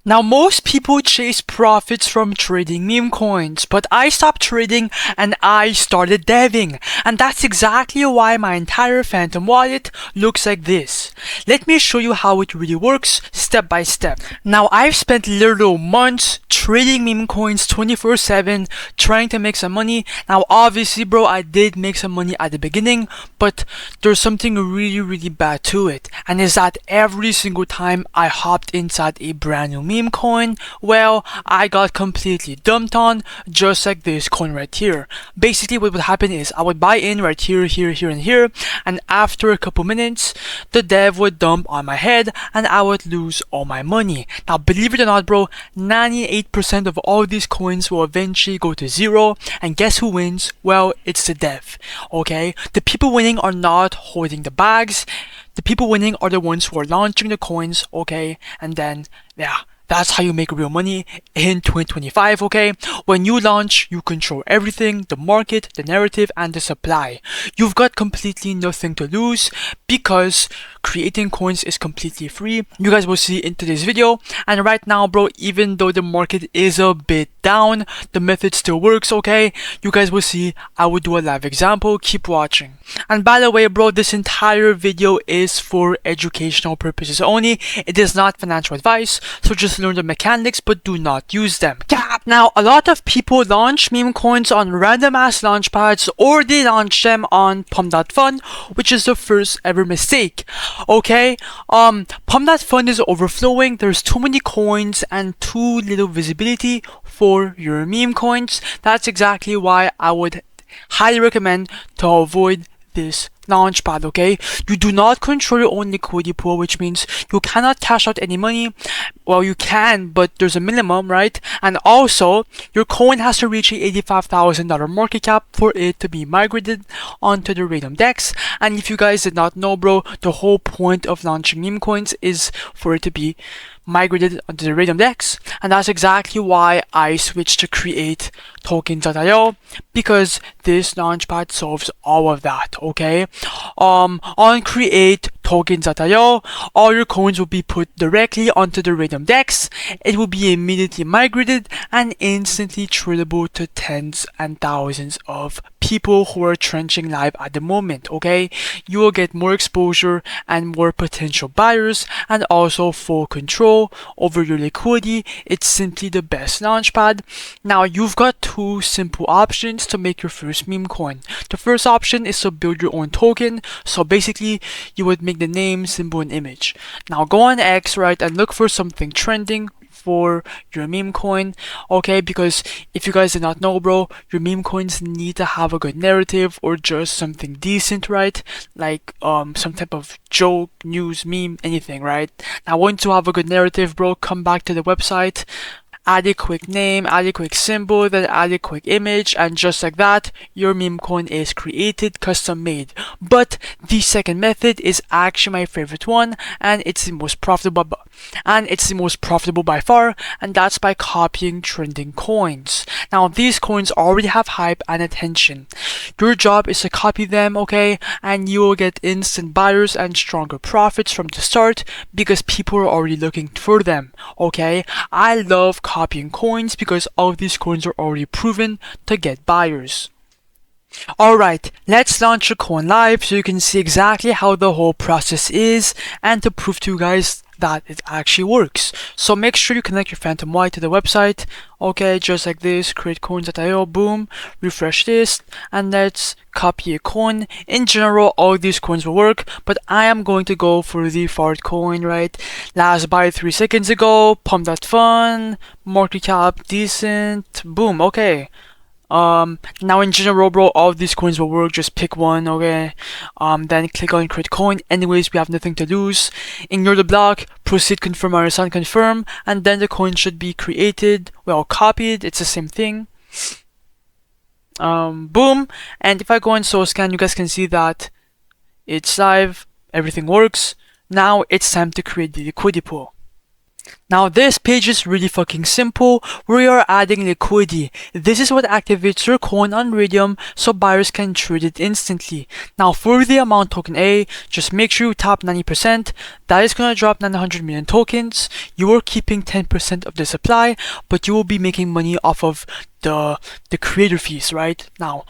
Now, most people chase profits from trading meme coins, but I stopped trading and I started deving. And that's exactly why my entire Phantom wallet looks like this. Let me show you how it really works step by step. Now, I've spent literal months trading meme coins 24/7, trying to make some money. Now, obviously, bro, I did make some money at the beginning, but there's something really bad to it. And is that every single time I hopped inside a brand new meme coin, well, I got completely dumped on, just like this coin right here. Basically, what would happen is I would buy in right here, and here, and after a couple minutes, the dev would dump on my head and I would lose all my money. Now, believe it or not, bro, 98% of all these coins will eventually go to zero, and guess who wins? Well, it's the dev, okay? The people winning are not holding the bags. The people winning are the ones who are launching the coins, okay? And then, yeah, that's how you make real money in 2025, okay? When you launch, you control everything, the market, the narrative, and the supply. You've got completely nothing to lose because creating coins is completely free. You guys will see in today's video. And right now, bro, even though the market is a bit down, the method still works, okay? You guys will see. I will do a live example. Keep watching. And by the way, bro, this entire video is for educational purposes only. It is not financial advice, so just learn the mechanics but do not use them. Now, a lot of people launch meme coins on random ass launch pads, or they launch them on Pump.Fun, which is the first ever mistake. Okay, Pump.Fun is overflowing. There's too many coins and too little visibility for your meme coins. That's exactly why I would highly recommend to avoid this launchpad, okay? You do not control your own liquidity pool, which means you cannot cash out any money. Well, you can, but there's a minimum, right? And also, your coin has to reach a $85,000 market cap for it to be migrated onto the Raydium DEX. And if you guys did not know, bro, the whole point of launching meme coins is for it to be migrated onto the Raydium DEX, and that's exactly why I switched to create tokens.io, because this launchpad solves all of that, okay? On create tokens.io, all your coins will be put directly onto the Raydium DEX. It will be immediately migrated and instantly tradable to tens and thousands of people who are trenching live at the moment, okay? You will get more exposure and more potential buyers, and also full control over your liquidity. It's simply the best launchpad. Now, you've got two simple options to make your first meme coin. The first option is to build your own token. So basically, you would make the name, symbol, and image. Now go on X, right, and look for something trending for your meme coin, okay? Because if you guys did not know, bro, your meme coins need to have a good narrative or just something decent, right? Like some type of joke, news, meme, anything, right? Now once you have a good narrative, bro, come back to the website, add a quick name, add a quick symbol, then add a quick image, and just like that, your meme coin is created, custom made. But the second method is actually my favorite one, and it's the most profitable by far, and that's by copying trending coins. Now these coins already have hype and attention. Your job is to copy them, okay? And you will get instant buyers and stronger profits from the start because people are already looking for them, okay? I love copying coins because all of these coins are already proven to get buyers. Alright, let's launch a coin live so you can see exactly how the whole process is and to prove to you guys that it actually works. So make sure you connect your Phantom wallet to the website, okay, just like this, create coins.io, boom, refresh this, and let's copy a coin. In general, all these coins will work, but I am going to go for the fart coin, right? Last buy 3 seconds ago, Pump.Fun, market cap decent, boom, okay. Now in general, bro, all of these coins will work. Just pick one, okay? Then click on create coin. Anyways, we have nothing to lose. Ignore the block, proceed, confirm, understand, confirm, and then the coin should be created, well, copied. It's the same thing. Boom. And if I go on SoScan, you guys can see that it's live, everything works. Now it's time to create the liquidity pool. Now this page is really fucking simple. We are adding liquidity. This is what activates your coin on Raydium so buyers can trade it instantly. Now for the amount token A, just make sure you tap 90%. That is gonna drop 900 million tokens. You are keeping 10% of the supply, but you will be making money off of the creator fees, right? Now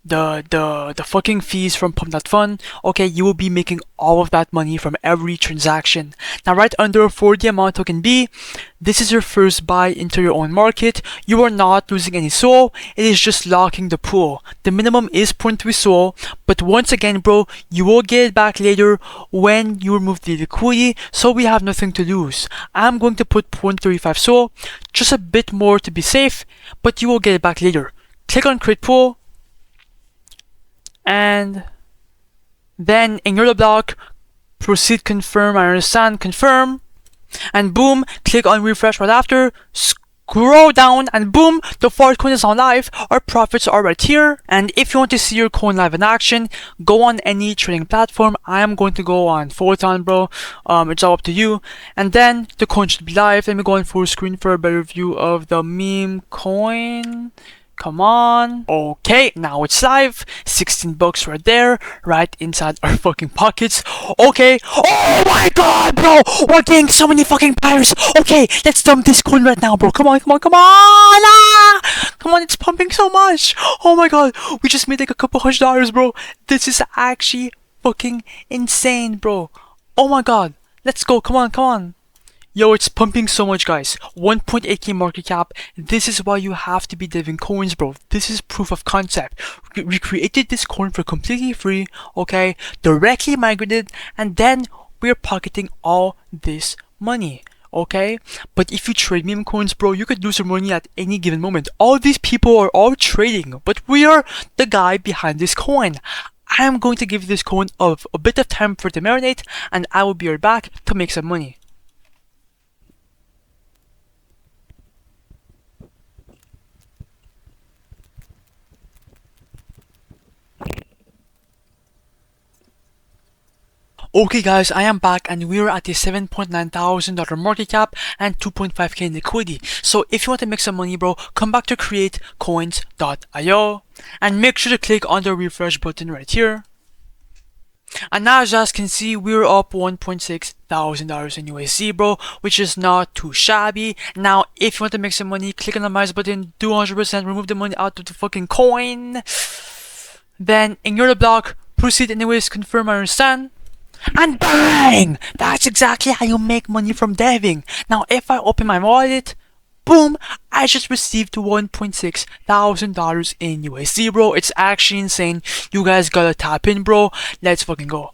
the fucking fees from Pump.Fun, okay, you will be making all of that money from every transaction. Now right under for the amount token B, this is your first buy into your own market. You are not losing any SOL, it is just locking the pool. The minimum is 0.3 SOL, but once again bro, you will get it back later when you remove the liquidity, so we have nothing to lose. I'm going to put 0.35 SOL, just a bit more to be safe, but you will get it back later. Click on create pool, and then in your block, proceed, confirm, I understand, confirm, and boom, click on refresh right after, scroll down, and boom, the fart coin is on live. Our profits are right here. And if you want to see your coin live in action, go on any trading platform. I am going to go on Photon, bro. It's all up to you. And then the coin should be live. Let me go on full screen for a better view of the meme coin. Come on. Okay, now it's live. 16 bucks right there, right inside our fucking pockets. Okay. Oh my god, bro. We're getting so many fucking buyers. Okay, let's dump this coin right now, bro. Come on, come on, come on. Ah! Come on, it's pumping so much. Oh my god. We just made like a couple $100, bro. This is actually fucking insane, bro. Oh my god. Let's go. Come on, come on. Yo, it's pumping so much, guys. 1.8k market cap. This is why you have to be diving coins, bro. This is proof of concept. We created this coin for completely free, okay? Directly migrated, and then we're pocketing all this money, okay? But if you trade meme coins, bro, you could lose your money at any given moment. All these people are all trading, but we are the guy behind this coin. I am going to give this coin a bit of time for it to marinate, and I will be right back to make some money. Okay guys, I am back and we're at the $7.9 thousand market cap and 2.5k in liquidity. So if you want to make some money, bro, come back to createcoins.io and make sure to click on the refresh button right here. And now as you guys can see, we're up $1.6 thousand in USD, bro, which is not too shabby. Now if you want to make some money, click on the minus button, do 100%, remove the money out of the fucking coin. Then in your block, proceed anyways, confirm, I understand. And bang! That's exactly how you make money from deving. Now if I open my wallet, boom, I just received $1.6 thousand in USD, bro. It's actually insane. You guys gotta tap in, bro. Let's fucking go.